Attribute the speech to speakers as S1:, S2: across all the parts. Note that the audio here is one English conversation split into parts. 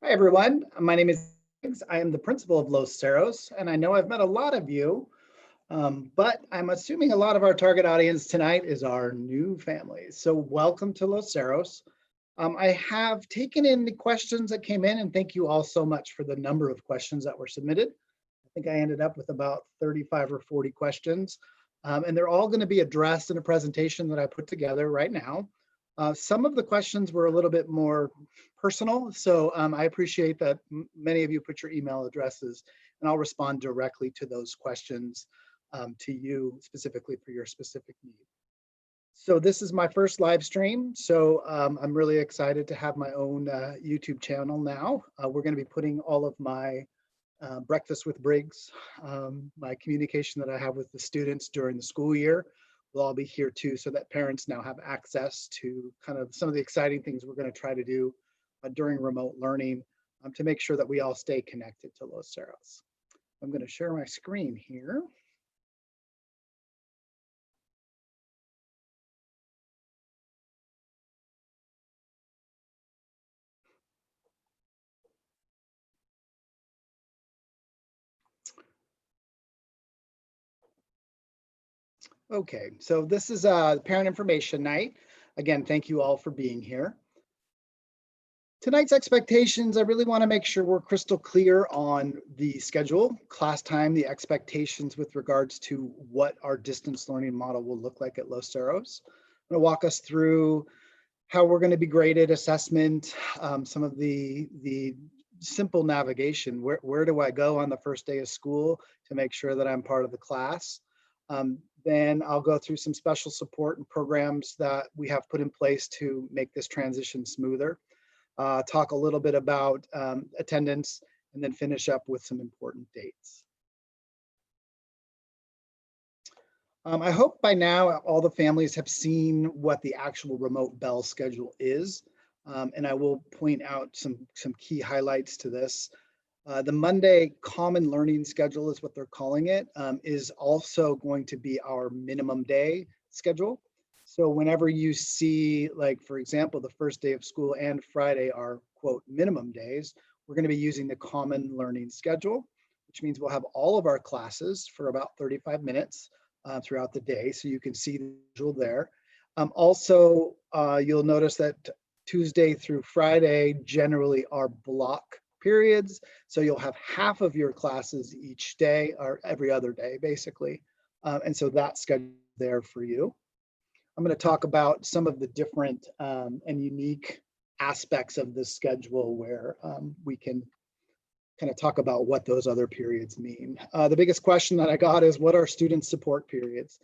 S1: Hi, everyone. My name is Alex. I am the principal of Los Cerros, and I know I've met a lot of you, but I'm assuming a lot of our target audience tonight is our new families. So welcome to Los Cerros. I have taken in the questions that came in, and thank you all so much for the number of questions that were submitted. I think I ended up with about 35 or 40 questions, and they're all going to be addressed in a presentation that I put together right now. Some of the questions were a little bit more personal, so I appreciate that many of you put your email addresses, and I'll respond directly to those questions to you specifically for your specific need. So this is my first live stream, so I'm really excited to have my own YouTube channel now. We're going to be putting all of my Breakfast with Briggs, my communication that I have with the students during the school year will all be here too, so that parents now have access to kind of some of the exciting things we're going to try to do during remote learning to make sure that we all stay connected to Los Cerros. I'm going to share my screen here. Okay, so this is parent information night. Again, thank you all for being here. Tonight's expectations, I really want to make sure we're crystal clear on the schedule, class time, the expectations with regards to what our distance learning model will look like at Los Cerros. I'm going to walk us through how we're going to be graded, assessment, some of the simple navigation. Where do I go on the first day of school to make sure that I'm part of the class? Then I'll go through some special support and programs that we have put in place to make this transition smoother. Talk a little bit about attendance, and then finish up with some important dates. I hope by now all the families have seen what the actual remote bell schedule is, and I will point out some key highlights to this. The Monday common learning schedule is what they're calling it, is also going to be our minimum day schedule. So whenever you see, like, for example, the first day of school and Friday are, quote, minimum days, we're going to be using the common learning schedule, which means we'll have all of our classes for about 35 minutes throughout the day. So you can see the schedule there. Also, you'll notice that Tuesday through Friday generally are block periods. So you'll have half of your classes each day or every other day, basically. And so that schedule is there for you. I'm going to talk about some of the different and unique aspects of this schedule where we can kind of talk about what those other periods mean. The biggest question that I got is, what are student support periods?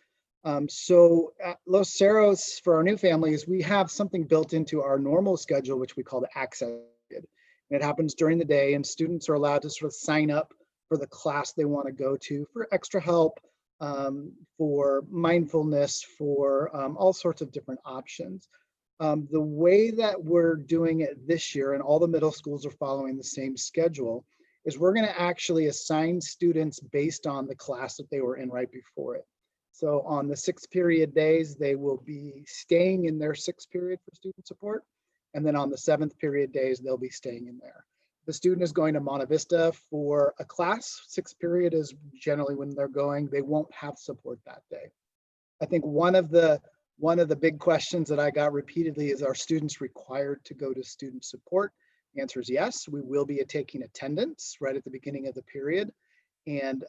S1: So at Los Cerros, for our new families, we have something built into our normal schedule, which we call the access period. And it happens during the day, and students are allowed to sort of sign up for the class they want to go to for extra help, for mindfulness, for all sorts of different options. The way that we're doing it this year, and all the middle schools are following the same schedule, is we're going to actually assign students based on the class that they were in right before it. So on the 6th period days, they will be staying in their 6th period for student support. And then on the 7th period days, they'll be staying in there. The student is going to Monte Vista for a class. 6th period is generally when they're going. They won't have support that day. I think one of the big questions that I got repeatedly is, are students required to go to student support? The answer is yes. We will be taking attendance right at the beginning of the period. And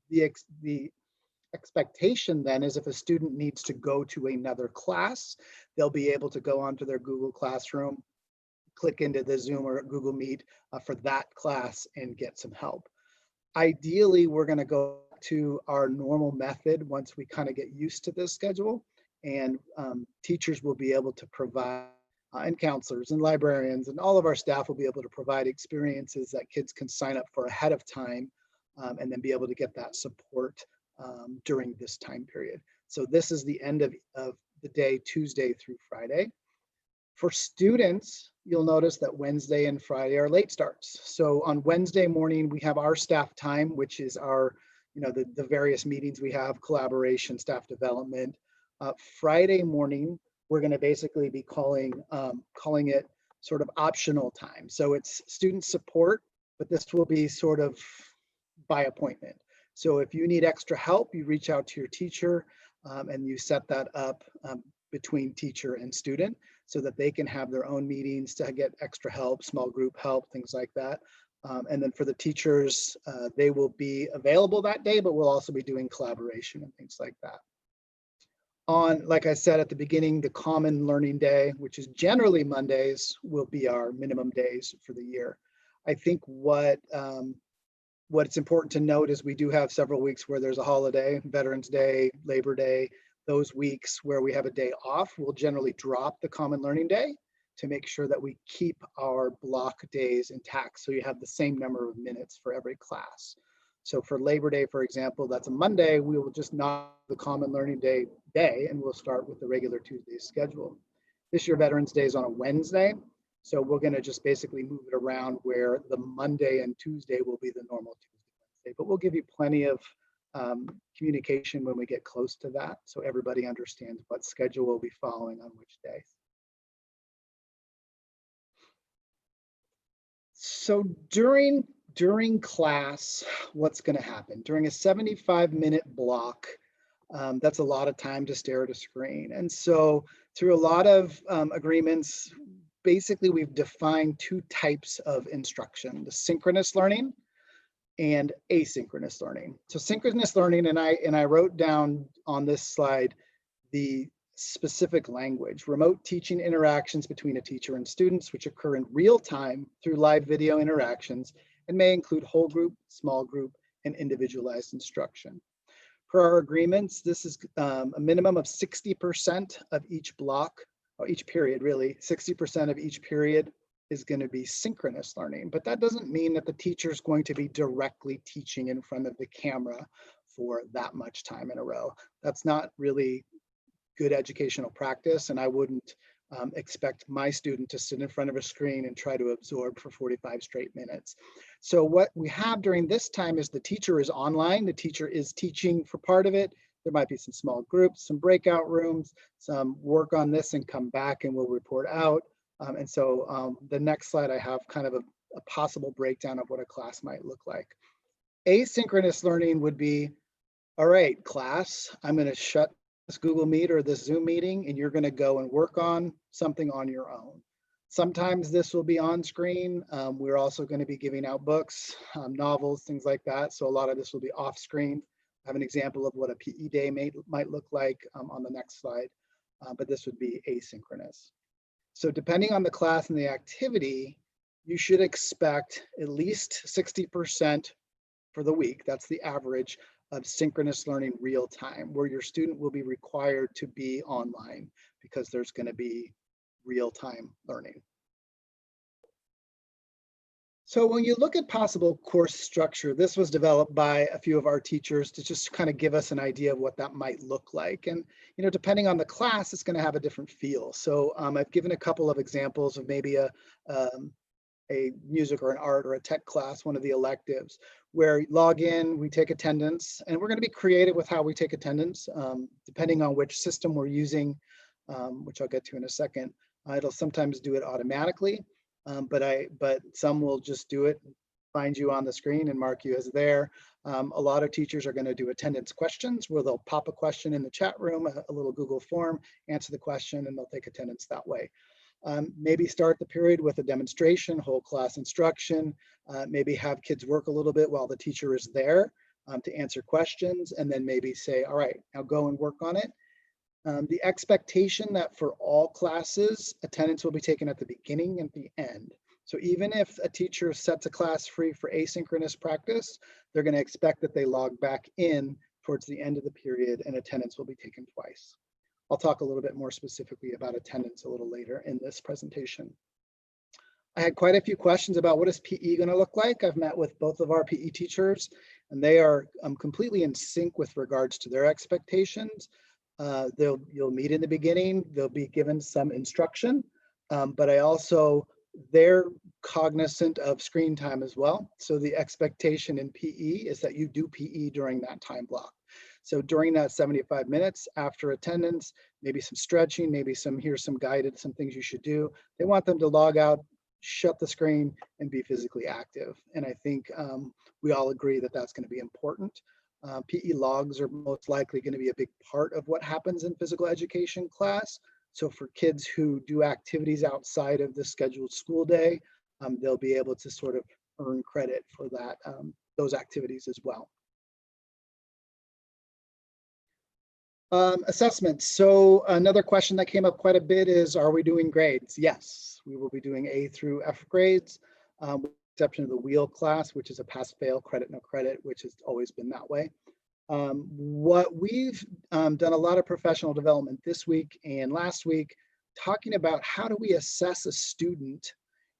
S1: the expectation then is, if a student needs to go to another class, they'll be able to go onto their Google Classroom, click into the Zoom or Google Meet for that class and get some help. Ideally, we're going to go to our normal method once we kind of get used to this schedule, and teachers will be able to provide, and counselors and librarians and all of our staff will be able to provide experiences that kids can sign up for ahead of time, and then be able to get that support during this time period. So this is the end of the day, Tuesday through Friday. For students, you'll notice that Wednesday and Friday are late starts. So on Wednesday morning, we have our staff time, which is our, the various meetings we have, collaboration, staff development. Friday morning, we're going to basically be calling it sort of optional time. So it's student support, but this will be sort of by appointment. So if you need extra help, you reach out to your teacher and you set that up between teacher and student so that they can have their own meetings to get extra help, small group help, things like that. And then for the teachers, they will be available that day, but we'll also be doing collaboration and things like that. On, like I said at the beginning, the Common Learning Day, which is generally Mondays, will be our minimum days for the year. I think what's important to note is we do have several weeks where there's a holiday, Veterans Day, Labor Day. Those weeks where we have a day off, we'll generally drop the Common Learning Day to make sure that we keep our block days intact. So you have the same number of minutes for every class. So for Labor Day, for example, that's a Monday, we will just knock the Common Learning Day and we'll start with the regular Tuesday schedule. This year, Veterans Day is on a Wednesday. So we're going to just basically move it around where the Monday and Tuesday will be the normal Tuesday, Wednesday, but we'll give you plenty of communication when we get close to that, so everybody understands what schedule we'll be following on which days. So during class, what's going to happen? During a 75-minute block, that's a lot of time to stare at a screen. And so through a lot of agreements, basically we've defined two types of instruction, the synchronous learning and asynchronous learning. So synchronous learning, and I wrote down on this slide the specific language, remote teaching interactions between a teacher and students, which occur in real time through live video interactions and may include whole group, small group, and individualized instruction. Per our agreements, this is a minimum of 60% of each block, or each period really, 60% of each period is going to be synchronous learning, but that doesn't mean that the teacher is going to be directly teaching in front of the camera for that much time in a row. That's not really good educational practice, and I wouldn't expect my student to sit in front of a screen and try to absorb for 45 straight minutes. So what we have during this time is the teacher is online, the teacher is teaching for part of it. There might be some small groups, some breakout rooms, some work on this and come back and we'll report out. And so the next slide, I have kind of a possible breakdown of what a class might look like. Asynchronous learning would be, all right, class, I'm going to shut this Google Meet or this Zoom meeting, and you're going to go and work on something on your own. Sometimes this will be on screen. We're also going to be giving out books, novels, things like that. So a lot of this will be off screen. I have an example of what a PE day might look like on the next slide, but this would be asynchronous. So depending on the class and the activity, you should expect at least 60% for the week. That's the average of synchronous learning real time, where your student will be required to be online because there's going to be real time learning. So when you look at possible course structure, this was developed by a few of our teachers to just kind of give us an idea of what that might look like. And, you know, depending on the class, it's going to have a different feel. So I've given a couple of examples of maybe a music or an art or a tech class, one of the electives, where log in, we take attendance, and we're going to be creative with how we take attendance, depending on which system we're using, which I'll get to in a second. It'll sometimes do it automatically. But some will just do it, find you on the screen and mark you as there. A lot of teachers are going to do attendance questions where they'll pop a question in the chat room, a little Google form, answer the question, and they'll take attendance that way. Maybe start the period with a demonstration, whole class instruction, maybe have kids work a little bit while the teacher is there to answer questions, and then maybe say, all right, now go and work on it. The expectation that for all classes, attendance will be taken at the beginning and the end. So even if a teacher sets a class free for asynchronous practice, they're going to expect that they log back in towards the end of the period and attendance will be taken twice. I'll talk a little bit more specifically about attendance a little later in this presentation. I had quite a few questions about what is PE going to look like. I've met with both of our PE teachers and they are completely in sync with regards to their expectations. You'll meet in the beginning, they'll be given some instruction, but they're cognizant of screen time as well. So the expectation in PE is that you do PE during that time block. So during that 75 minutes after attendance, maybe some stretching, maybe here's some guided, some things you should do. They want them to log out, shut the screen, and be physically active. And I think we all agree that that's going to be important. PE logs are most likely going to be a big part of what happens in physical education class. So for kids who do activities outside of the scheduled school day, they'll be able to sort of earn credit for that, those activities as well. Assessments. So another question that came up quite a bit is, are we doing grades? Yes, we will be doing A through F grades, with the exception of the wheel class, which is a pass-fail, credit, no credit, which has always been that way. What we've done a lot of professional development this week and last week, talking about how do we assess a student.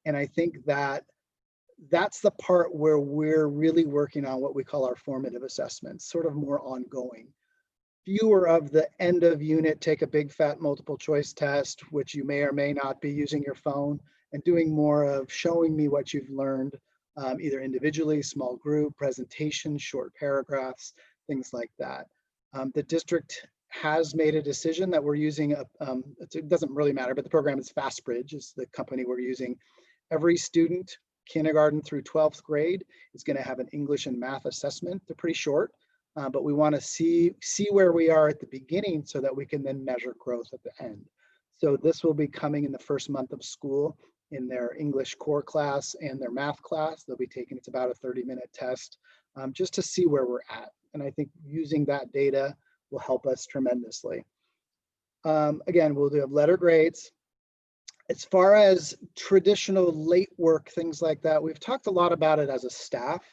S1: And I think that that's the part where we're really working on what we call our formative assessments, sort of more ongoing. Fewer of the end of unit, take a big fat multiple choice test, which you may or may not be using your phone, and doing more of showing me what you've learned, either individually, small group, presentation, short paragraphs, things like that. The district has made a decision that we're using, it doesn't really matter, but the program is FastBridge, is the company we're using. Every student, kindergarten through 12th grade, is going to have an English and math assessment. They're pretty short. But we want to see where we are at the beginning so that we can then measure growth at the end. So this will be coming in the first month of school in their English core class and their math class. They'll be taking, it's about a 30-minute test, just to see where we're at. And I think using that data will help us tremendously. Again, we'll have letter grades. As far as traditional late work, things like that, we've talked a lot about it as a staff.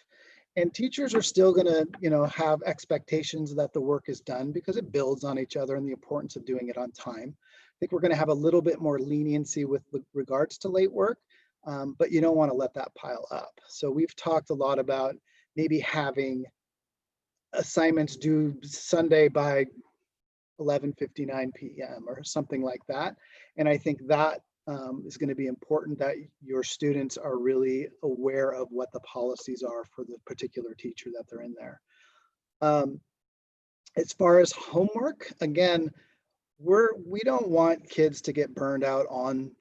S1: And teachers are still going to, have expectations that the work is done because it builds on each other and the importance of doing it on time. I think we're going to have a little bit more leniency with regards to late work, but you don't want to let that pile up. So we've talked a lot about maybe having assignments due Sunday by 11:59 p.m. or something like that. And I think that is going to be important, that your students are really aware of what the policies are for the particular teacher that they're in there. As far as homework, again, we don't want kids to get burned out online.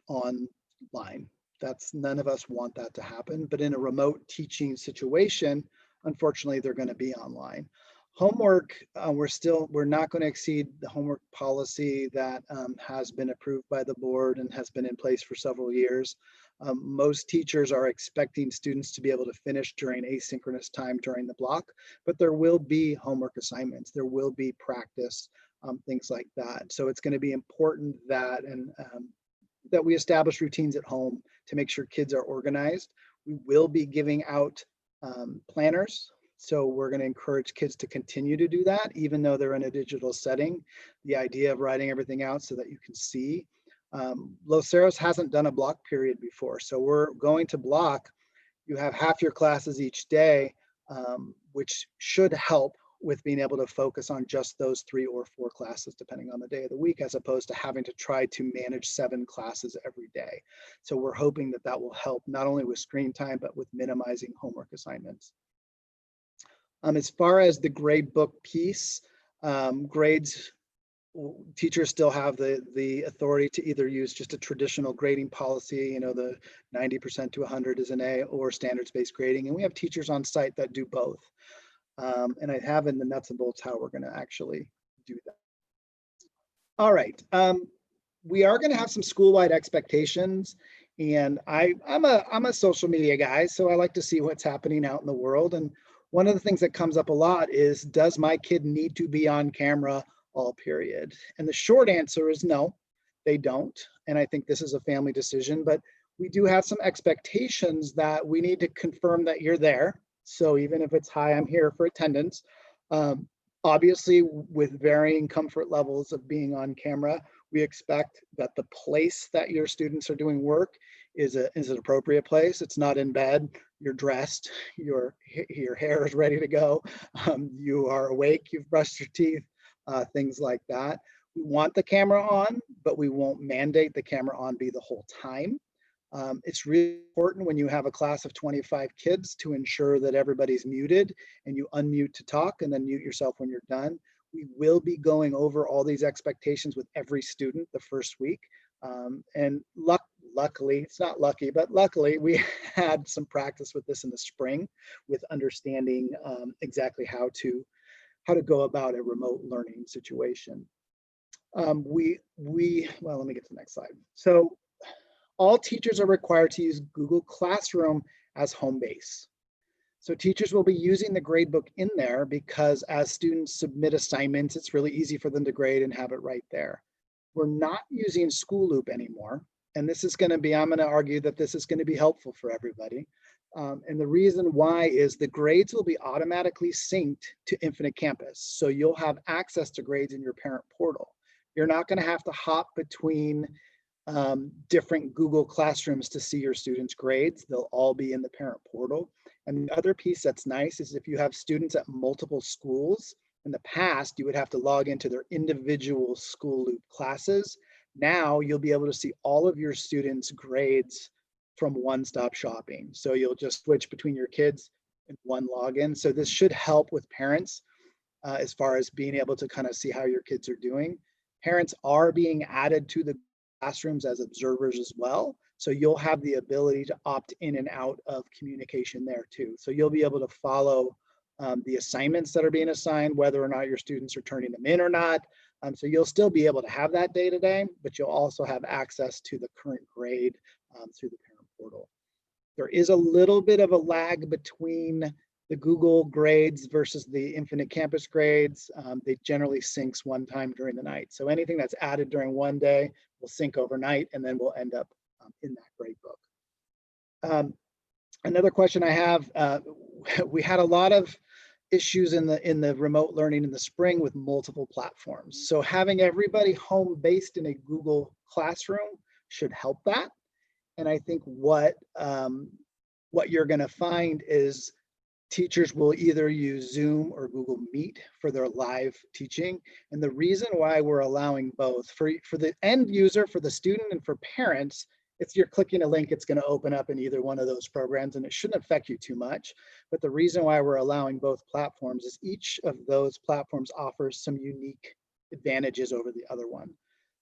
S1: None of us want that to happen, but in a remote teaching situation, unfortunately, they're going to be online. Homework, we're not going to exceed the homework policy that has been approved by the board and has been in place for several years. Most teachers are expecting students to be able to finish during asynchronous time during the block, but there will be homework assignments, there will be practice, things like that. So it's going to be important that that we establish routines at home to make sure kids are organized. We will be giving out planners. So we're going to encourage kids to continue to do that, even though they're in a digital setting. The idea of writing everything out so that you can see. Los Cerros hasn't done a block period before. So we're going to block. You have half your classes each day, which should help with being able to focus on just those 3 or 4 classes, depending on the day of the week, as opposed to having to try to manage 7 classes every day. So we're hoping that that will help not only with screen time, but with minimizing homework assignments. As far as the grade book piece, grades, teachers still have the authority to either use just a traditional grading policy, the 90% to 100 is an A, or standards-based grading. And we have teachers on site that do both. And I have in the nuts and bolts how we're going to actually do that. All right. We are going to have some school-wide expectations. And I'm a social media guy, so I like to see what's happening out in the world. And one of the things that comes up a lot is, does my kid need to be on camera all period? And the short answer is no, they don't. And I think this is a family decision, but we do have some expectations that we need to confirm that you're there. So even if it's, hi, I'm here for attendance, obviously with varying comfort levels of being on camera, we expect that the place that your students are doing work is an appropriate place. It's not in bed, you're dressed, your hair is ready to go, you are awake, you've brushed your teeth, things like that. We want the camera on, but we won't mandate the camera on be the whole time. It's really important when you have a class of 25 kids to ensure that everybody's muted and you unmute to talk and then mute yourself when you're done. We will be going over all these expectations with every student the first week. And luckily, it's not lucky, but luckily we had some practice with this in the spring with understanding exactly how to go about a remote learning situation. Well, let me get to the next slide. So all teachers are required to use Google Classroom as home base. So teachers will be using the gradebook in there because as students submit assignments, it's really easy for them to grade and have it right there. We're not using School Loop anymore. And this is going to be, I'm going to argue that this is going to be helpful for everybody. And the reason why is the grades will be automatically synced to Infinite Campus. So you'll have access to grades in your parent portal. You're not going to have to hop between different Google Classrooms to see your students' grades. They'll all be in the parent portal. And the other piece that's nice is if you have students at multiple schools, in the past, you would have to log into their individual School Loop classes. Now you'll be able to see all of your students' grades from one-stop shopping. So you'll just switch between your kids in one login. So this should help with parents as far as being able to kind of see how your kids are doing. Parents are being added to the classrooms as observers as well. So you'll have the ability to opt in and out of communication there too. So you'll be able to follow the assignments that are being assigned, whether or not your students are turning them in or not. So you'll still be able to have that day to day, but you'll also have access to the current grade through the parent portal. There is a little bit of a lag between the Google grades versus the Infinite Campus grades. They generally syncs one time during the night. So anything that's added during one day will sync overnight, and then we'll end up in that grade book. Another question I have, we had a lot of issues in the remote learning in the spring with multiple platforms. So having everybody home based in a Google Classroom should help that. And I think what you're going to find is teachers will either use Zoom or Google Meet for their live teaching. And the reason why we're allowing both for the end user, for the student, and for parents, you're clicking a link, it's going to open up in either one of those programs, and it shouldn't affect you too much. But the reason why we're allowing both platforms is each of those platforms offers some unique advantages over the other one.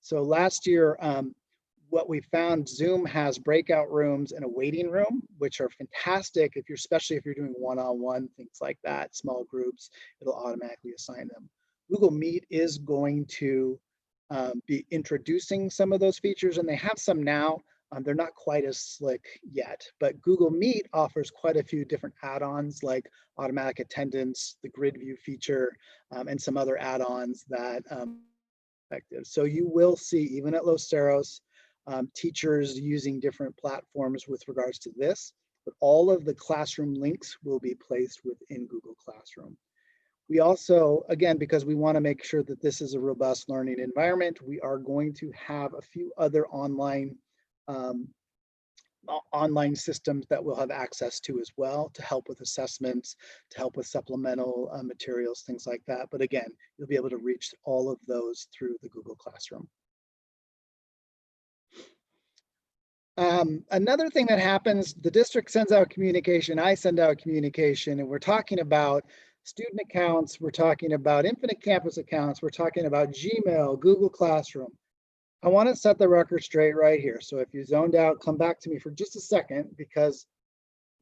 S1: So last year, what we found, Zoom has breakout rooms and a waiting room, which are fantastic if especially if you're doing one-on-one, things like that, small groups, it'll automatically assign them. Google Meet is going to be introducing some of those features, and they have some now. They're not quite as slick yet, but Google Meet offers quite a few different add-ons like automatic attendance, the grid view feature, and some other add-ons that effective. So you will see, even at Los Cerros, teachers using different platforms with regards to this, but all of the classroom links will be placed within Google Classroom. We also, again, because we want to make sure that this is a robust learning environment, we are going to have a few other online systems that we'll have access to as well to help with assessments, to help with supplemental materials, things like that. But again, you'll be able to reach all of those through the Google Classroom. Another thing that happens, the district sends out communication, I send out communication, and we're talking about student accounts, we're talking about Infinite Campus accounts, we're talking about Gmail, Google Classroom. I want to set the record straight right here. So if you zoned out, come back to me for just a second, because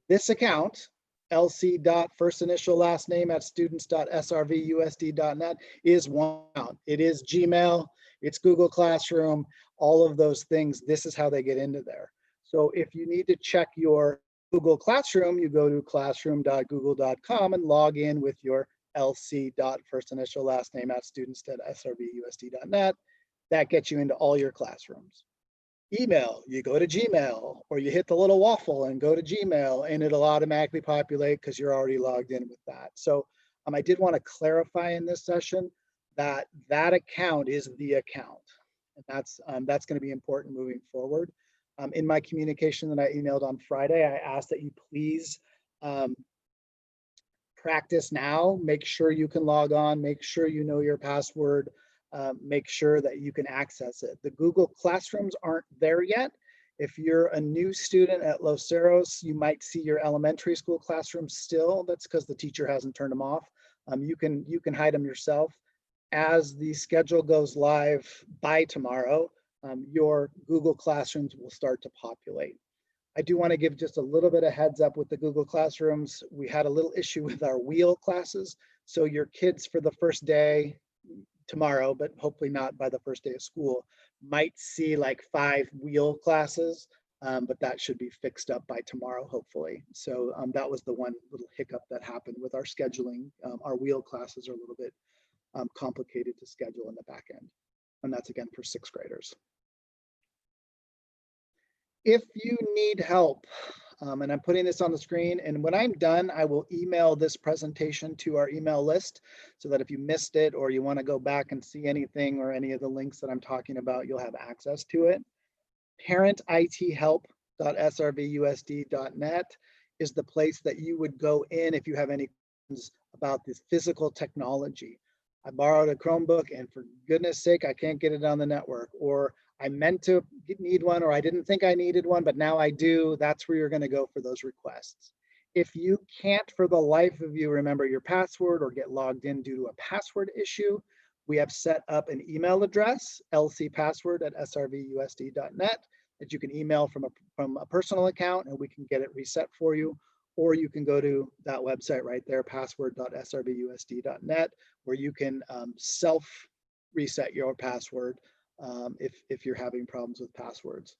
S1: this account, lc.firstinishiallastname@students.srvusd.net, is one account. It is Gmail, it's Google Classroom, all of those things. This is how they get into there. So if you need to check your Google Classroom, you go to classroom.google.com and log in with your lc.firstinishiallastname@students.srvusd.net. That gets you into all your classrooms. Email, you go to Gmail, or you hit the little waffle and go to Gmail, and it'll automatically populate because you're already logged in with that. So I did want to clarify in this session that that account is the account. And that's going to be important moving forward. In my communication that I emailed on Friday, I asked that you please practice now, make sure you can log on, make sure you know your password, make sure that you can access it. The Google Classrooms aren't there yet. If you're a new student at Los Cerros, you might see your elementary school classroom still. That's because the teacher hasn't turned them off. You can hide them yourself. as the schedule goes live by tomorrow, your Google Classrooms will start to populate. I do want to give just a little bit of heads up with the Google Classrooms. We had a little issue with our wheel classes. So your kids for the first day tomorrow, but hopefully not by the first day of school, might see like 5 wheel classes, but that should be fixed up by tomorrow, hopefully. So that was the one little hiccup that happened with our scheduling. Our wheel classes are a little bit complicated to schedule in the back end. And that's again for 6th graders. If you need help, and I'm putting this on the screen, and when I'm done, I will email this presentation to our email list so that if you missed it or you want to go back and see anything or any of the links that I'm talking about, you'll have access to it. parentithelp.srvusd.net is the place that you would go in if you have any questions about this physical technology. I borrowed a Chromebook and for goodness sake, I can't get it on the network, or I meant to need one, or I didn't think I needed one, but now I do. That's where you're going to go for those requests. If you can't for the life of you remember your password or get logged in due to a password issue, we have set up an email address, lcpassword@srvusd.net, that you can email from a personal account and we can get it reset for you. Or you can go to that website right there, password.srvusd.net, where you can self reset your password if you're having problems with passwords.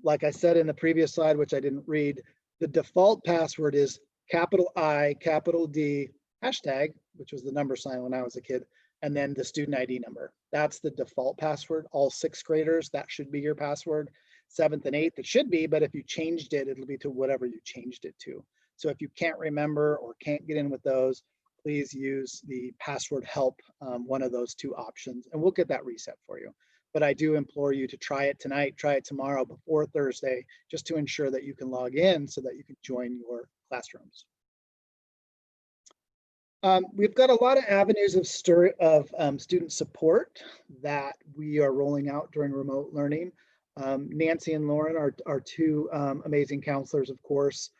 S1: Like I said in the previous slide, which I didn't read, the default password is capital I, capital D, hashtag, which was the number sign when I was a kid, and then the student ID number. That's the default password. All 6th graders, that should be your password. 7th and 8th, it should be, but if you changed it, it'll be to whatever you changed it to. So if you can't remember or can't get in with those, please use the password help, one of those 2 options, and we'll get that reset for you. But I do implore you to try it tonight, try it tomorrow before Thursday, just to ensure that you can log in so that you can join your classrooms. We've got a lot of avenues of student support that we are rolling out during remote learning. Nancy and Lauren are 2 amazing counselors, of course.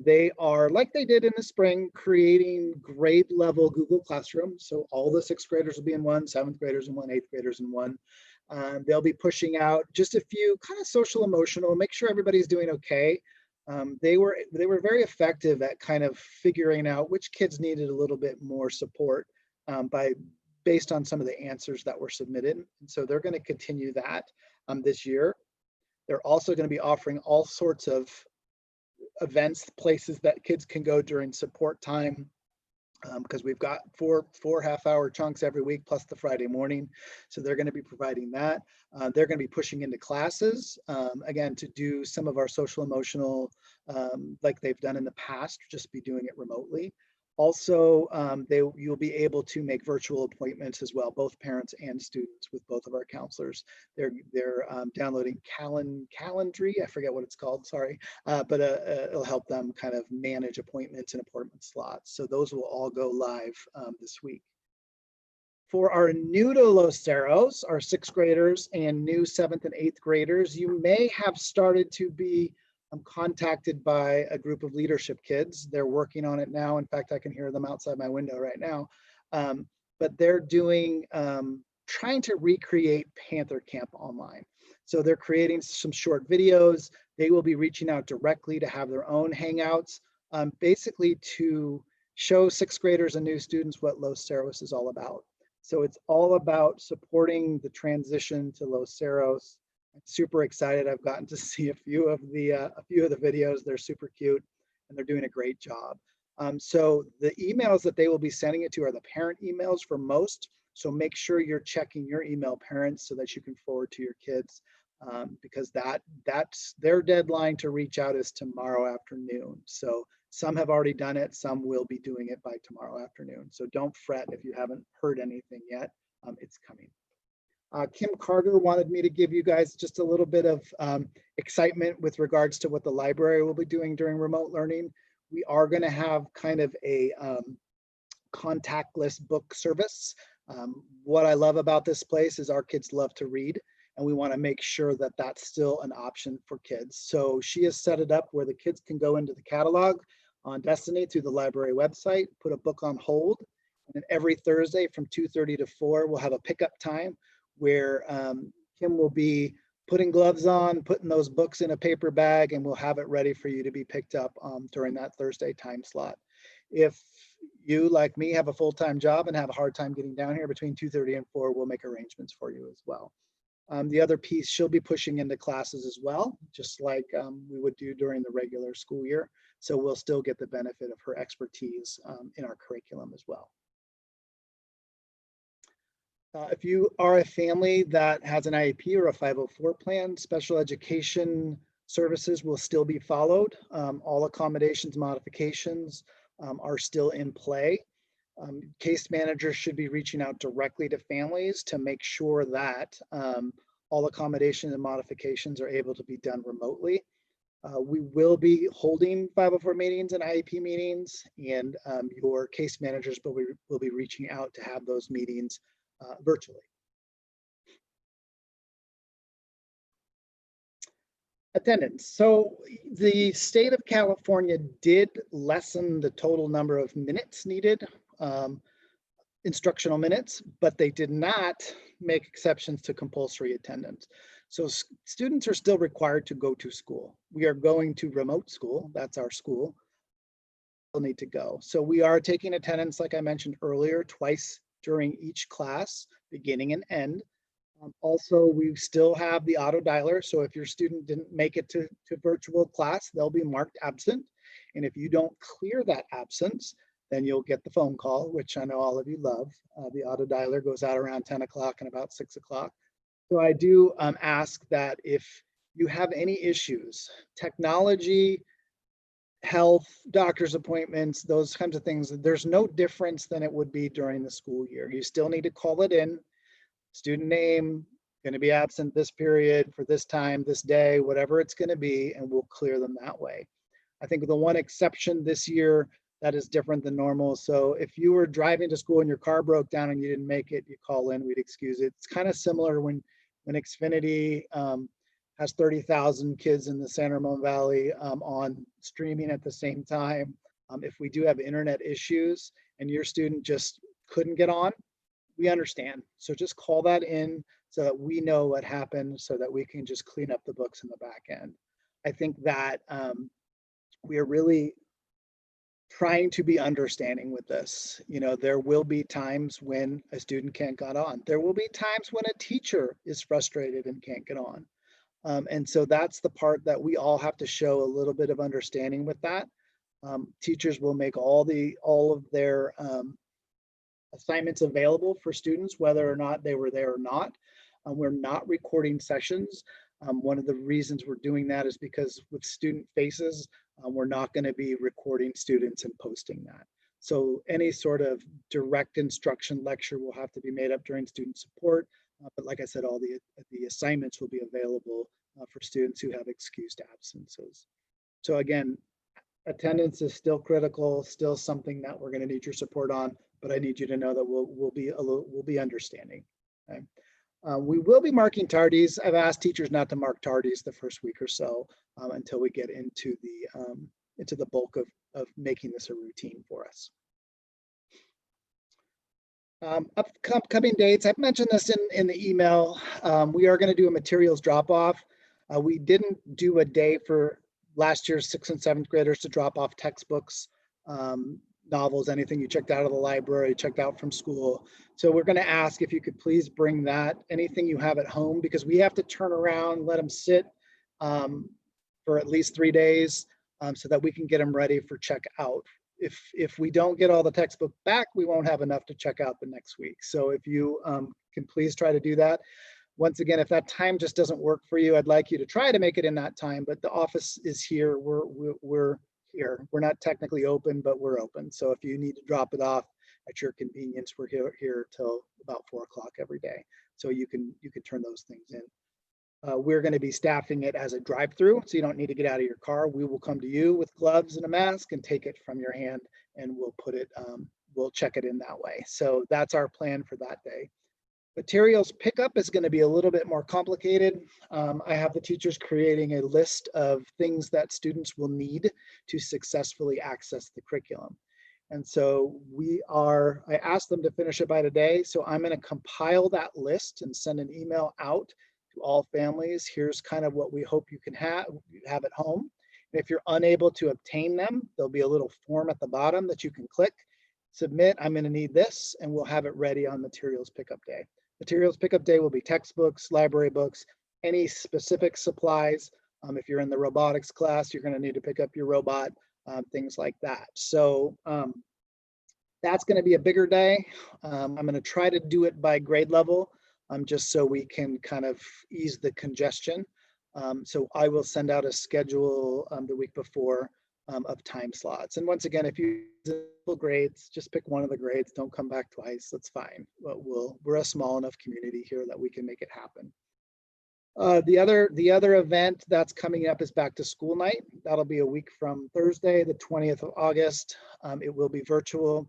S1: They are, like they did in the spring, creating grade level Google Classroom. So all the 6th graders will be in one, 7th graders in one, 8th graders in one. They'll be pushing out just a few kind of social emotional, make sure everybody's doing okay. They were very effective at kind of figuring out which kids needed a little bit more support based on some of the answers that were submitted. And so they're going to continue that this year. They're also going to be offering all sorts of events, places that kids can go during support time, because we've got four half-hour chunks every week plus the Friday morning. So they're going to be providing that. They're going to be pushing into classes, again, to do some of our social emotional, like they've done in the past, just be doing it remotely. Also, you'll be able to make virtual appointments as well, both parents and students with both of our counselors. They're downloading Calendly, I forget what it's called, sorry, but it'll help them kind of manage appointments and appointment slots. So those will all go live this week. For our new to Los Cerros, our 6th graders and new 7th and 8th graders, you may have started to be contacted by a group of leadership kids. They're working on it now. In fact, I can hear them outside my window right now. But they're doing, trying to recreate Panther Camp online. So they're creating some short videos. They will be reaching out directly to have their own hangouts, basically to show 6th graders and new students what Los Cerros is all about. So it's all about supporting the transition to Los Cerros. I'm super excited. I've gotten to see a few of the videos. They're super cute and they're doing a great job. So the emails that they will be sending it to are the parent emails for most. So make sure you're checking your email, parents, so that you can forward to your kids, because that's their deadline to reach out is tomorrow afternoon. So some have already done it. Some will be doing it by tomorrow afternoon. So don't fret if you haven't heard anything yet. It's coming. Kim Carter wanted me to give you guys just a little bit of excitement with regards to what the library will be doing during remote learning. We are going to have kind of a contactless book service. What I love about this place is our kids love to read, and we want to make sure that that's still an option for kids. So she has set it up where the kids can go into the catalog on Destiny through the library website, put a book on hold, And every Thursday from 2:30 to 4, we'll have a pickup time where Kim will be putting gloves on, putting those books in a paper bag, and we'll have it ready for you to be picked up during that Thursday time slot. If you, like me, have a full-time job and have a hard time getting down here between 2:30 and 4, we'll make arrangements for you as well. The other piece, she'll be pushing into classes as well, just like we would do during the regular school year. So we'll still get the benefit of her expertise in our curriculum as well. If you are a family that has an IEP or a 504 plan, special education services will still be followed. All accommodations, modifications are still in play. Case managers should be reaching out directly to families to make sure that all accommodations and modifications are able to be done remotely. We will be holding 504 meetings and IEP meetings, and your case managers will be reaching out to have those meetings virtually. Attendance. So the state of California did lessen the total number of minutes needed, instructional minutes, but they did not make exceptions to compulsory attendance. So students are still required to go to school. We are going to remote school. That's our school. They'll need to go. So we are taking attendance, like I mentioned earlier, twice during each class, beginning and end. Also, we still have the auto dialer. So if your student didn't make it to virtual class, they'll be marked absent. And if you don't clear that absence, then you'll get the phone call, which I know all of you love. The auto dialer goes out around 10 o'clock and about 6 o'clock. So I do ask that if you have any issues, technology, health, doctor's appointments, those kinds of things, there's no difference than it would be during the school year. You still need to call it in. Student name, going to be absent this period for this time, this day, whatever it's going to be, and we'll clear them that way. I think the one exception this year that is different than normal. So if you were driving to school and your car broke down and you didn't make it, you call in, we'd excuse it. It's kind of similar when Xfinity has 30,000 kids in the San Ramon Valley on streaming at the same time. If we do have internet issues and your student just couldn't get on, we understand. So just call that in so that we know what happened so that we can just clean up the books in the back end. I think that we are really trying to be understanding with this. You know, there will be times when a student can't get on. There will be times when a teacher is frustrated and can't get on. And so that's the part that we all have to show a little bit of understanding with that. Teachers will make all of their assignments available for students, whether or not they were there or not. We're not recording sessions. One of the reasons we're doing that is because with student faces, we're not going to be recording students and posting that. So any sort of direct instruction lecture will have to be made up during student support. But like I said, all the assignments will be available for students who have excused absences. So again, attendance is still critical, still something that we're going to need your support on, but I need you to know that we'll be understanding. Okay? We will be marking tardies. I've asked teachers not to mark tardies the first week or so until we get into the bulk of making this a routine for us. Upcoming dates, I've mentioned this in the email. We are going to do a materials drop-off. We didn't do a day for last year's 6th and 7th graders to drop off textbooks, novels, anything you checked out of the library, checked out from school. So we're going to ask if you could please bring that, anything you have at home, because we have to turn around, let them sit for at least 3 days so that we can get them ready for checkout. If we don't get all the textbook back, we won't have enough to check out the next week. So if you can please try to do that. Once again, if that time just doesn't work for you, I'd like you to try to make it in that time, but the office is here. We're here. We're not technically open, but we're open. So if you need to drop it off at your convenience, we're here till about 4 o'clock every day. So you can turn those things in. We're going to be staffing it as a drive-through, so you don't need to get out of your car. We will come to you with gloves and a mask and take it from your hand, and we'll put it, we'll check it in that way. So that's our plan for that day. Materials pickup is going to be a little bit more complicated. I have the teachers creating a list of things that students will need to successfully access the curriculum. And so I asked them to finish it by today. So I'm going to compile that list and send an email out to all families. Here's kind of what we hope you can have at home. And if you're unable to obtain them, there'll be a little form at the bottom that you can click, submit, I'm going to need this, and we'll have it ready on materials pickup day. Materials pickup day will be textbooks, library books, any specific supplies. If you're in the robotics class, you're going to need to pick up your robot, things like that. So that's going to be a bigger day. I'm going to try to do it by grade level, just so we can kind of ease the congestion. So I will send out a schedule the week before of time slots. And once again, if you grades, just pick one of the grades. Don't come back twice. That's fine. But we're a small enough community here that we can make it happen. The other event that's coming up is back to school night. That'll be a week from Thursday, the 20th of August. It will be virtual.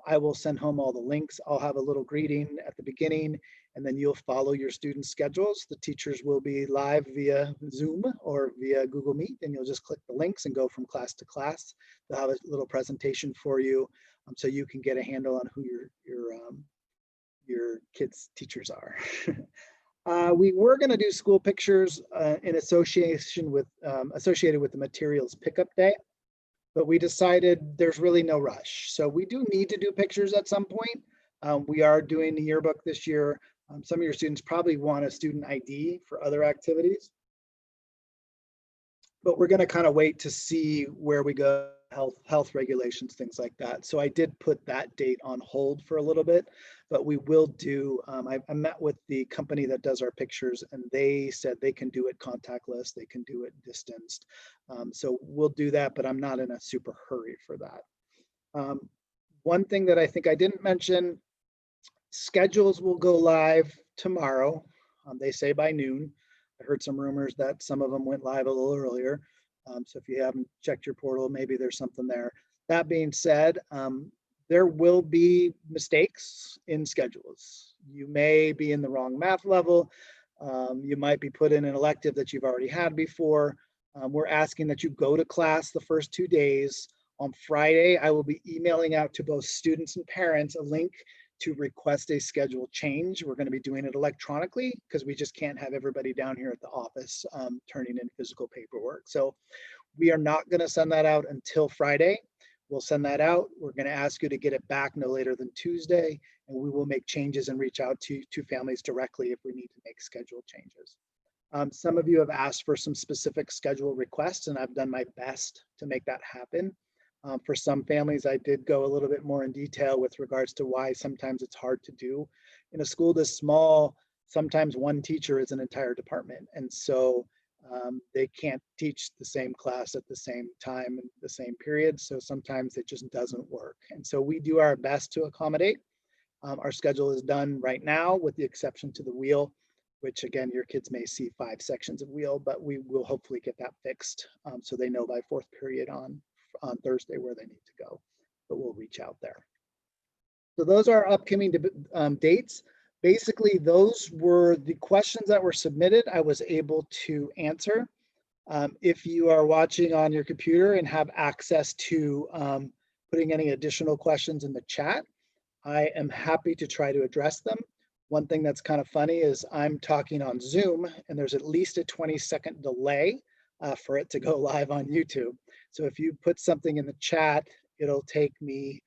S1: I will send home all the links. I'll have a little greeting at the beginning, and then you'll follow your students' schedules. The teachers will be live via Zoom or via Google Meet, and you'll just click the links and go from class to class. They'll have a little presentation for you, so you can get a handle on who your kids' teachers are. We were going to do school pictures in associated with the materials pickup day, but we decided there's really no rush. So we do need to do pictures at some point. We are doing the yearbook this year. Some of your students probably want a student ID for other activities, but we're going to kind of wait to see where we go, health regulations, things like that. So I did put that date on hold for a little bit, but we will do, I met with the company that does our pictures, and they said they can do it contactless, they can do it distanced. So we'll do that, but I'm not in a super hurry for that. One thing that I think I didn't mention, schedules will go live tomorrow. They say by noon. I heard some rumors that some of them went live a little earlier. So if you haven't checked your portal, maybe there's something there. That being said, there will be mistakes in schedules. You may be in the wrong math level. You might be put in an elective that you've already had before. We're asking that you go to class the first 2 days. On Friday, I will be emailing out to both students and parents a link to request a schedule change. We're going to be doing it electronically because we just can't have everybody down here at the office turning in physical paperwork. So we are not going to send that out until Friday. We'll send that out. We're going to ask you to get it back no later than Tuesday, and we will make changes and reach out to families directly if we need to make schedule changes. Some of you have asked for some specific schedule requests, and I've done my best to make that happen. For some families, I did go a little bit more in detail with regards to why sometimes it's hard to do. In a school this small, sometimes one teacher is an entire department. And so they can't teach the same class at the same time in the same period. So sometimes it just doesn't work. And so we do our best to accommodate. Our schedule is done right now with the exception to the wheel, which again, your kids may see 5 sections of wheel, but we will hopefully get that fixed so they know by 4th period on Thursday where they need to go, but we'll reach out there. So those are upcoming dates. Basically, those were the questions that were submitted. I was able to answer. If you are watching on your computer and have access to putting any additional questions in the chat, I am happy to try to address them. One thing that's kind of funny is I'm talking on Zoom and there's at least a 20-second delay for it to go live on YouTube. So if you put something in the chat, it'll take me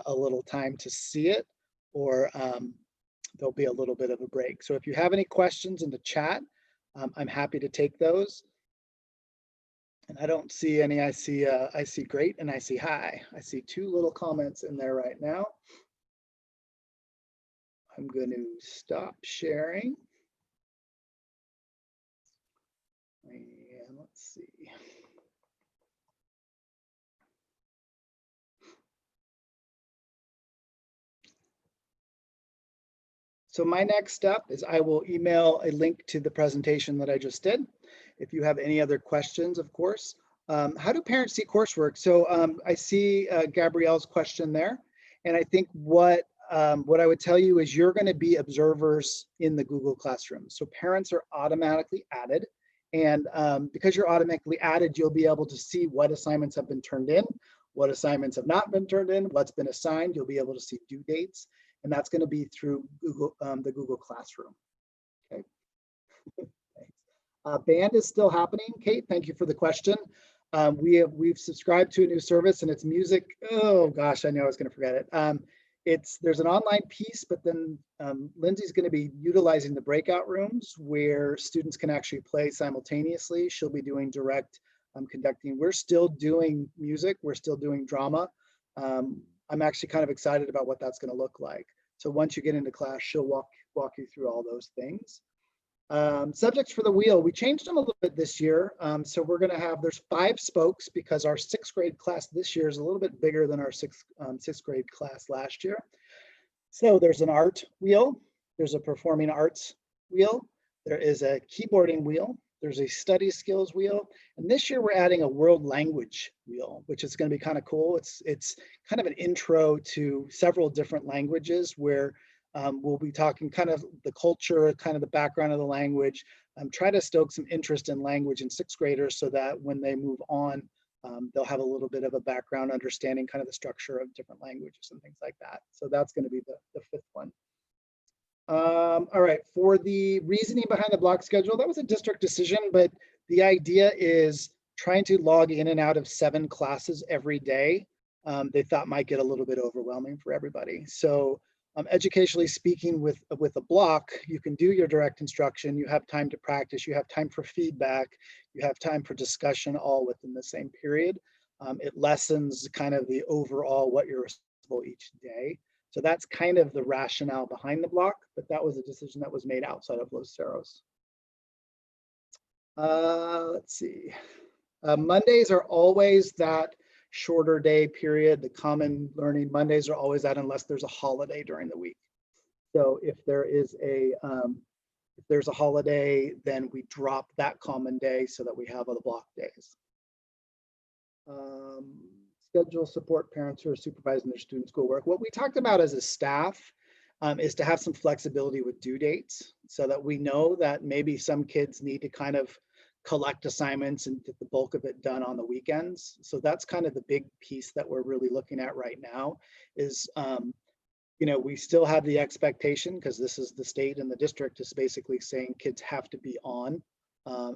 S1: a little time to see it, or there'll be a little bit of a break. So if you have any questions in the chat, I'm happy to take those. And I don't see any. I see great and I see hi. I see 2 little comments in there right now. I'm going to stop sharing. And let's see. So my next step is I will email a link to the presentation that I just did. If you have any other questions, of course. How do parents see coursework? So I see Gabrielle's question there. And I think what I would tell you is you're going to be observers in the Google Classroom. So parents are automatically added. And because you're automatically added, you'll be able to see what assignments have been turned in. what assignments have not been turned in, what's been assigned. You'll be able to see due dates, and that's going to be through Google, the Google Classroom. Okay. Thanks. Band is still happening. Kate, thank you for the question. We've subscribed to a new service, and it's music. Oh gosh, I know I was going to forget it. There's an online piece, but then Lindsay's going to be utilizing the breakout rooms where students can actually play simultaneously. She'll be doing direct conducting. We're still doing music. We're still doing drama. I'm actually kind of excited about what that's going to look like. So once you get into class, she'll walk you through all those things. Subjects for the wheel, we changed them a little bit this year. So we're going to have, there's 5 spokes because our 6th grade class this year is a little bit bigger than our sixth grade class last year. So there's an art wheel, there's a performing arts wheel, there is a keyboarding wheel, there's a study skills wheel, and this year we're adding a world language wheel, which is going to be kind of cool. It's kind of an intro to several different languages where we'll be talking kind of the culture, kind of the background of the language, try to stoke some interest in language in 6th graders so that when they move on, they'll have a little bit of a background understanding kind of the structure of different languages and things like that. So that's going to be the 5th one. All right, for the reasoning behind the block schedule, that was a district decision, but the idea is trying to log in and out of 7 classes every day. They thought might get a little bit overwhelming for everybody. So educationally speaking, with a block, you can do your direct instruction, you have time to practice, you have time for feedback, you have time for discussion, all within the same period. It lessens kind of the overall what you're responsible each day. So that's kind of the rationale behind the block, but that was a decision that was made outside of Los Cerros. Let's see. Mondays are always that shorter day period. The common learning Mondays are always that unless there's a holiday during the week. So if there's a holiday, then we drop that common day so that we have other block days. Schedule support parents who are supervising their student schoolwork. What we talked about as a staff is to have some flexibility with due dates so that we know that maybe some kids need to kind of collect assignments and get the bulk of it done on the weekends. So that's kind of the big piece that we're really looking at right now is, you know, we still have the expectation because this is the state and the district is basically saying kids have to be on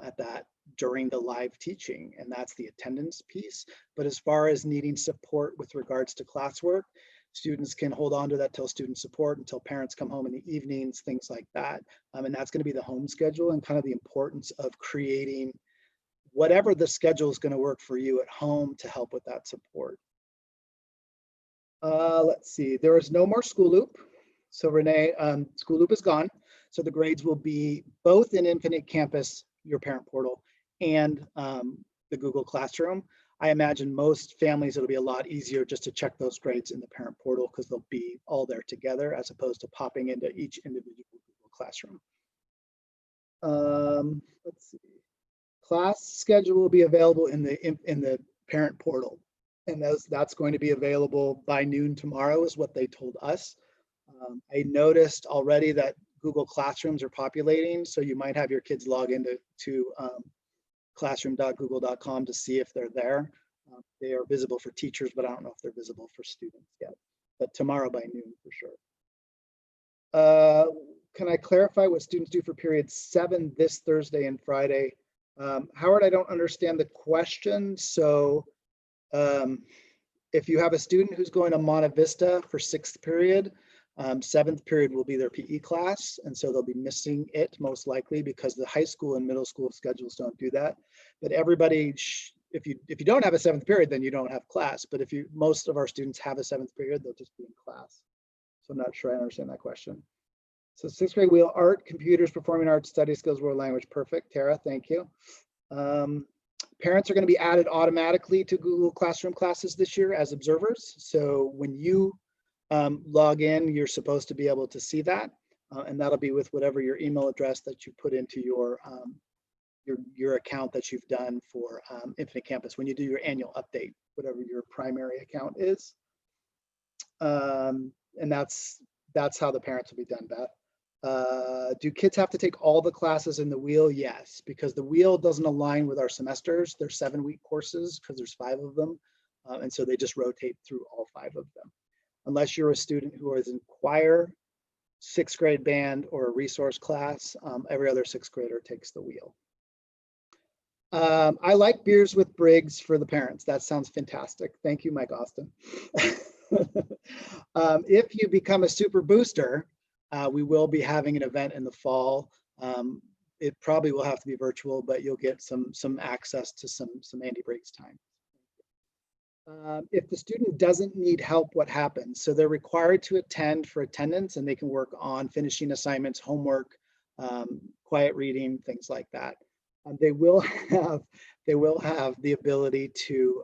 S1: at that during the live teaching, and that's the attendance piece. But as far as needing support with regards to classwork, students can hold on to that till student support, until parents come home in the evenings, things like that. And that's going to be the home schedule and kind of the importance of creating whatever the schedule is going to work for you at home to help with that support. Let's see, there is no more school loop. So Renee, school loop is gone. So the grades will be both in Infinite Campus, your parent portal, and the Google Classroom. I imagine most families, it'll be a lot easier just to check those grades in the parent portal because they'll be all there together as opposed to popping into each individual Google Classroom. Let's see. Class schedule will be available in the parent portal, and that's going to be available by noon tomorrow is what they told us. I noticed already that Google Classrooms are populating, so you might have your kids log into classroom.google.com to see if they're there. They are visible for teachers, but I don't know if they're visible for students yet. But tomorrow by noon for sure. Can I clarify what students do for period 7 this Thursday and Friday? Howard, I don't understand the question. So if you have a student who's going to Monte Vista for 6th period, 7th period will be their PE class, and so they'll be missing it most likely because the high school and middle school schedules don't do that. But everybody, if you don't have a 7th period, then you don't have class. But if most of our students have a 7th period, they'll just be in class. So I'm not sure I understand that question. So 6th grade wheel, art, computers, performing arts, study skills, world language. Perfect, Tara, thank you. Parents are going to be added automatically to Google Classroom classes this year as observers. So when you log in, you're supposed to be able to see that, and that'll be with whatever your email address that you put into your account that you've done for Infinite Campus when you do your annual update, whatever your primary account is. And that's how the parents will be done, Beth. Do kids have to take all the classes in the wheel? Yes, because the wheel doesn't align with our semesters. They're 7-week courses because there's 5 of them. And so they just rotate through all 5 of them. Unless you're a student who is in choir, 6th grade band, or a resource class, every other 6th grader takes the wheel. I like beers with Briggs for the parents. That sounds fantastic. Thank you, Mike Austin. If you become a super booster, we will be having an event in the fall. It probably will have to be virtual, but you'll get some access to some Andy Briggs time. If the student doesn't need help, what happens? So they're required to attend for attendance, and they can work on finishing assignments, homework, quiet reading, things like that. They will have the ability to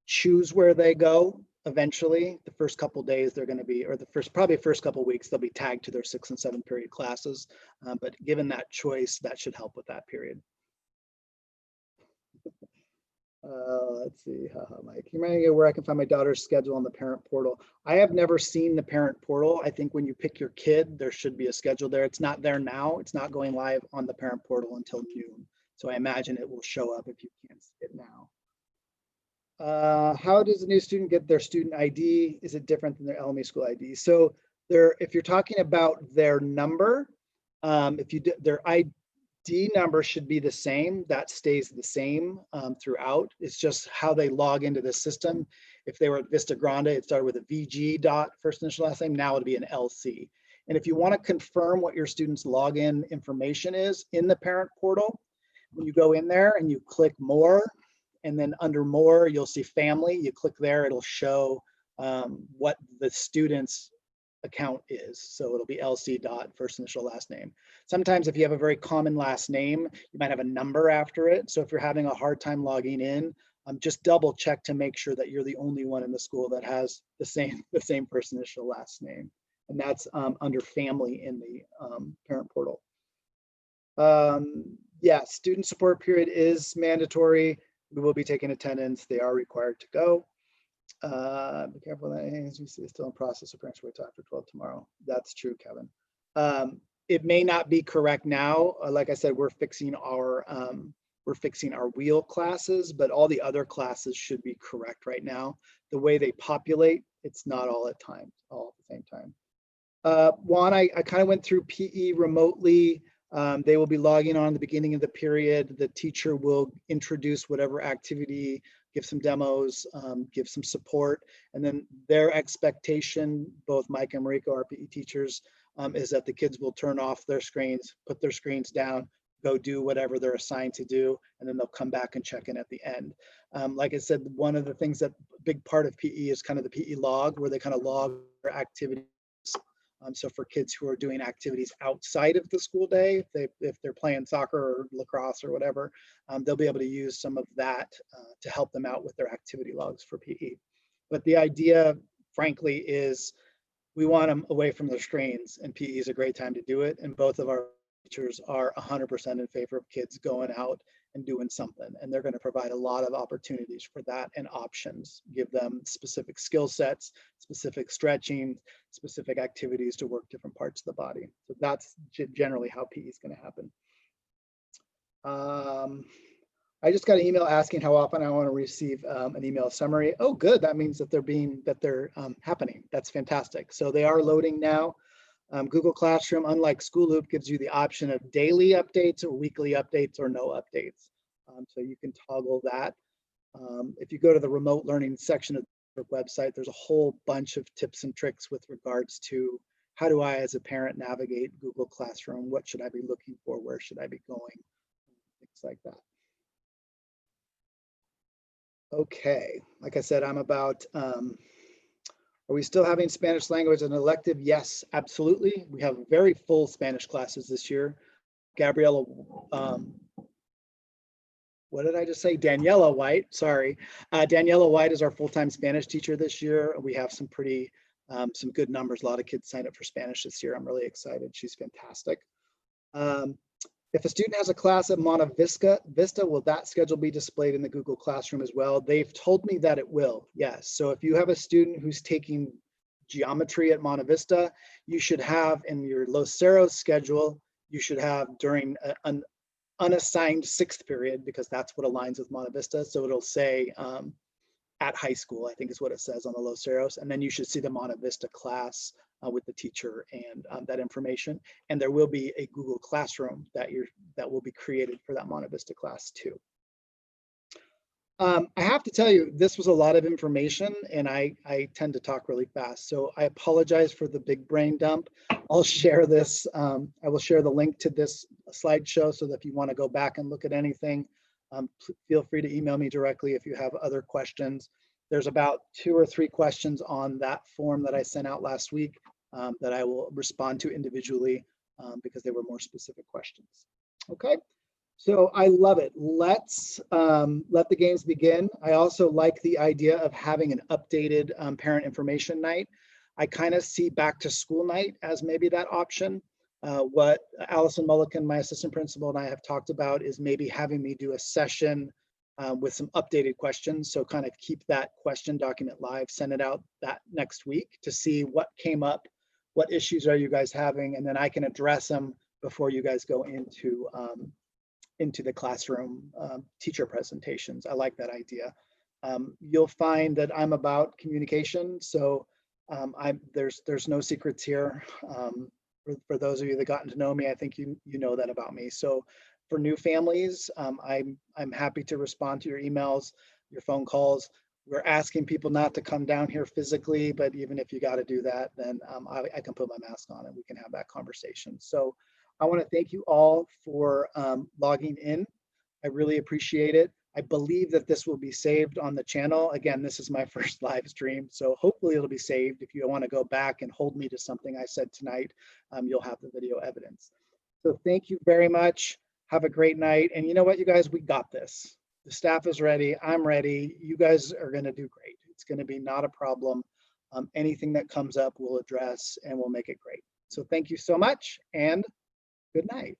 S1: choose where they go eventually. The first couple days they're going to be, or probably first couple weeks, they'll be tagged to their 6th and 7th period classes. But given that choice, that should help with that period. Let's see, Mike, you reminding me where I can find my daughter's schedule on the parent portal. I have never seen the parent portal. I think when you pick your kid, there should be a schedule there. It's not there now. It's not going live on the parent portal until June. So I imagine it will show up if you can't see it now. How does a new student get their student ID? Is it different than their LME school ID? So if you're talking about their number, their ID number should be the same. That stays the same throughout. It's just how they log into the system. If they were at Vista Grande, it started with a VG dot first initial last name. Now it'll be an LC. And if you want to confirm what your student's login information is in the parent portal, when you go in there and you click more, and then under more, you'll see family. You click there, it'll show what the student's account is. So it'll be LC dot first initial last name. Sometimes if you have a very common last name, you might have a number after it. So if you're having a hard time logging in, just double check to make sure that you're the only one in the school that has the same first initial last name. And that's under family in the parent portal. Yeah, student support period is mandatory. We will be taking attendance. They are required to go. Be careful that ASVC is still in process of parents wait till after 12 tomorrow. That's true, Kevin. It may not be correct now. Like I said, we're fixing our wheel classes, but all the other classes should be correct right now. The way they populate, it's not all at the same time. Juan, I kind of went through PE remotely. They will be logging on at the beginning of the period. The teacher will introduce whatever activity, give some demos, give some support. And then their expectation, both Mike and Mariko, our PE teachers, is that the kids will turn off their screens, put their screens down, go do whatever they're assigned to do, and then they'll come back and check in at the end. Like I said, one of the things that a big part of PE is kind of the PE log, where they kind of log their activities. So for kids who are doing activities outside of the school day, if they're playing soccer or lacrosse or whatever, they'll be able to use some of that to help them out with their activity logs for PE. But the idea, frankly, is we want them away from their screens, and PE is a great time to do it. And both of our teachers are 100% in favor of kids going out and doing something, and they're going to provide a lot of opportunities for that and options, give them specific skill sets, specific stretching, specific activities to work different parts of the body. So that's generally how PE is going to happen. I just got an email asking how often I want to receive an email summary. Oh, good. That means that they're happening. That's fantastic. So they are loading now. Google Classroom, unlike School Loop, gives you the option of daily updates or weekly updates or no updates. So you can toggle that. If you go to the remote learning section of the website, there's a whole bunch of tips and tricks with regards to how do I, as a parent, navigate Google Classroom? What should I be looking for? Where should I be going? Things like that. Okay, like I said, I'm about, are we still having Spanish language as an elective? Yes, absolutely. We have very full Spanish classes this year. Gabriella, what did I just say? Daniela White, sorry. Daniela White is our full-time Spanish teacher this year. We have some pretty, some good numbers. A lot of kids signed up for Spanish this year. I'm really excited. She's fantastic. If a student has a class at Monta Vista, will that schedule be displayed in the Google Classroom as well? They've told me that it will, yes. So if you have a student who's taking geometry at Monta Vista, you should have in your Los Cerros schedule, you should have during an unassigned 6th period, because that's what aligns with Monta Vista. So it'll say at high school, I think is what it says on the Los Cerros. And then you should see the Monte Vista class with the teacher and that information. And there will be a Google Classroom that will be created for that Monte Vista class too. I have to tell you, this was a lot of information and I tend to talk really fast. So I apologize for the big brain dump. I'll share this. I will share the link to this slideshow so that if you want to go back and look at anything, feel free to email me directly if you have other questions. There's about 2 or 3 questions on that form that I sent out last week that I will respond to individually because they were more specific questions. Okay. So I love it. Let's let the games begin. I also like the idea of having an updated parent information night. I kind of see back to school night as maybe that option. What Allison Mulliken, my assistant principal, and I have talked about is maybe having me do a session with some updated questions. So kind of keep that question document live, send it out that next week to see what came up, what issues are you guys having, and then I can address them before you guys go into the classroom teacher presentations. I like that idea. You'll find that I'm about communication, so there's no secrets here. For those of you that gotten to know me, I think you know that about me. So for new families, I'm happy to respond to your emails, your phone calls. We're asking people not to come down here physically, but even if you got to do that, then I can put my mask on and we can have that conversation. So I want to thank you all for logging in. I really appreciate it. I believe that this will be saved on the channel. Again, this is my first live stream, so hopefully it'll be saved. If you want to go back and hold me to something I said tonight, you'll have the video evidence. So thank you very much. Have a great night. And you know what, you guys, we got this. The staff is ready. I'm ready. You guys are going to do great. It's going to be not a problem. Anything that comes up, we'll address and we'll make it great. So thank you so much and good night.